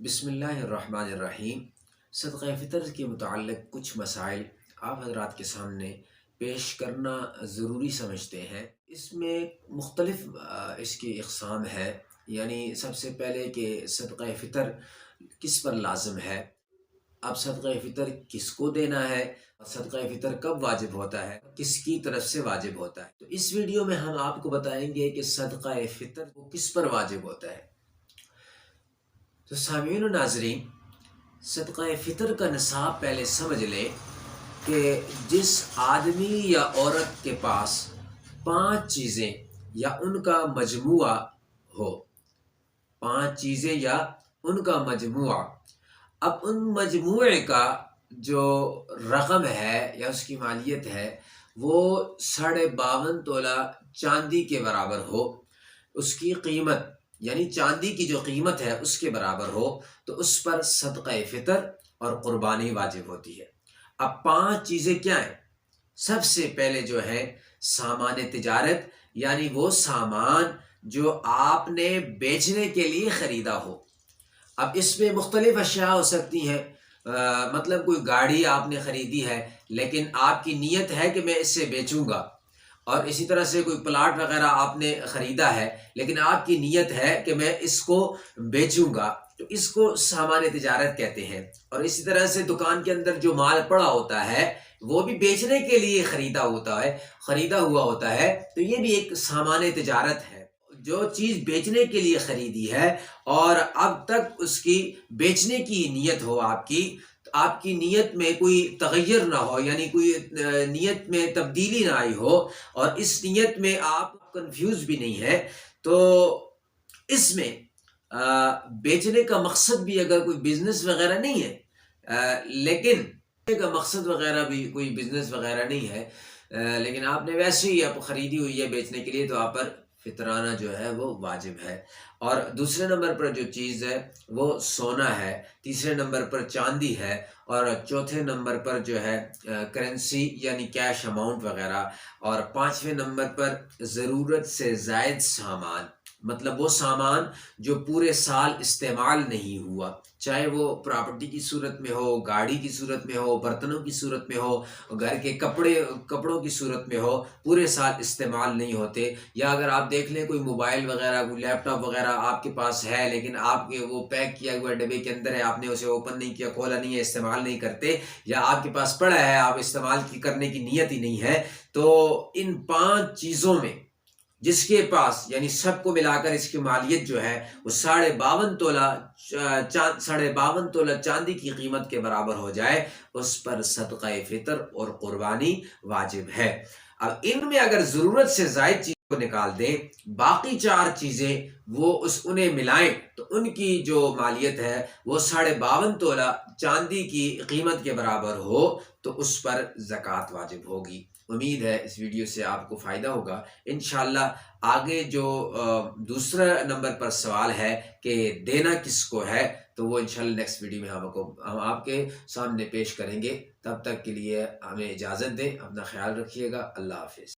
بسم اللہ الرحمن الرحیم۔ صدقہ فطر کے متعلق کچھ مسائل آپ حضرات کے سامنے پیش کرنا ضروری سمجھتے ہیں۔ اس میں مختلف اس کی اقسام ہے، یعنی سب سے پہلے کہ صدقہ فطر کس پر لازم ہے، اب صدقہ فطر کس کو دینا ہے، صدقہ فطر کب واجب ہوتا ہے، کس کی طرف سے واجب ہوتا ہے۔ تو اس ویڈیو میں ہم آپ کو بتائیں گے کہ صدقہ فطر کو کس پر واجب ہوتا ہے۔ تو سامعین و ناظرین، صدقہ فطر کا نصاب پہلے سمجھ لیں کہ جس آدمی یا عورت کے پاس 5 چیزیں یا ان کا مجموعہ ہو، 5 چیزیں یا ان کا مجموعہ، اب ان مجموعے کا جو رقم ہے یا اس کی مالیت ہے وہ 52.5 تولہ چاندی کے برابر ہو، اس کی قیمت یعنی چاندی کی جو قیمت ہے اس کے برابر ہو، تو اس پر صدقہ فطر اور قربانی واجب ہوتی ہے۔ اب 5 چیزیں کیا ہیں؟ سب سے پہلے جو ہے سامان تجارت، یعنی وہ سامان جو آپ نے بیچنے کے لیے خریدا ہو۔ اب اس میں مختلف اشیاء ہو سکتی ہیں، مطلب کوئی گاڑی آپ نے خریدی ہے لیکن آپ کی نیت ہے کہ میں اس سے بیچوں گا، اور اسی طرح سے کوئی پلاٹ وغیرہ آپ نے خریدا ہے لیکن آپ کی نیت ہے کہ میں اس کو بیچوں گا، تو اس کو سامان تجارت کہتے ہیں۔ اور اسی طرح سے دکان کے اندر جو مال پڑا ہوتا ہے وہ بھی بیچنے کے لیے خریدا ہوا ہوتا ہے، تو یہ بھی ایک سامان تجارت ہے۔ جو چیز بیچنے کے لیے خریدی ہے اور اب تک اس کی بیچنے کی نیت ہو آپ کی نیت میں کوئی تغیر نہ ہو، یعنی کوئی نیت میں تبدیلی نہ آئی ہو اور اس نیت میں آپ کنفیوز بھی نہیں ہے، تو اس میں بیچنے کا مقصد بھی اگر کوئی بزنس وغیرہ نہیں ہے، لیکن کا مقصد وغیرہ بھی کوئی بزنس وغیرہ نہیں ہے، لیکن آپ نے ویسے ہی آپ خریدی ہوئی ہے بیچنے کے لیے، تو آپ پر فطرانہ جو ہے وہ واجب ہے۔ اور دوسرے نمبر پر جو چیز ہے وہ سونا ہے، تیسرے نمبر پر چاندی ہے، اور چوتھے نمبر پر جو ہے کرنسی یعنی کیش اماؤنٹ وغیرہ، اور 5ویں نمبر پر ضرورت سے زائد سامان، مطلب وہ سامان جو پورے سال استعمال نہیں ہوا، چاہے وہ پراپرٹی کی صورت میں ہو، گاڑی کی صورت میں ہو، برتنوں کی صورت میں ہو، گھر کے کپڑوں کی صورت میں ہو، پورے سال استعمال نہیں ہوتے۔ یا اگر آپ دیکھ لیں کوئی موبائل وغیرہ، کوئی لیپ ٹاپ وغیرہ آپ کے پاس ہے لیکن آپ کے وہ پیک کیا ہوا ڈبے کے اندر ہے، آپ نے اسے اوپن نہیں کیا، کھولا نہیں ہے، استعمال نہیں کرتے، یا آپ کے پاس پڑا ہے آپ استعمال کرنے کی نیت ہی نہیں ہے، تو ان 5 چیزوں میں جس کے پاس یعنی سب کو ملا کر اس کی مالیت جو ہے وہ 52.5 تولہ چاندی کی قیمت کے برابر ہو جائے، اس پر صدقہ فطر اور قربانی واجب ہے۔ اب ان میں اگر ضرورت سے زائد چیز کو نکال دیں، باقی 4 چیزیں وہ انہیں ملائیں، تو ان کی جو مالیت ہے وہ 52.5 تولہ چاندی کی قیمت کے برابر ہو، تو اس پر زکوٰۃ واجب ہوگی۔ امید ہے اس ویڈیو سے آپ کو فائدہ ہوگا۔ انشاءاللہ آگے جو دوسرا نمبر پر سوال ہے کہ دینا کس کو ہے، تو وہ انشاءاللہ نیکسٹ ویڈیو میں ہم آپ کے سامنے پیش کریں گے۔ تب تک کے لیے ہمیں اجازت دیں، اپنا خیال رکھیے گا۔ اللہ حافظ۔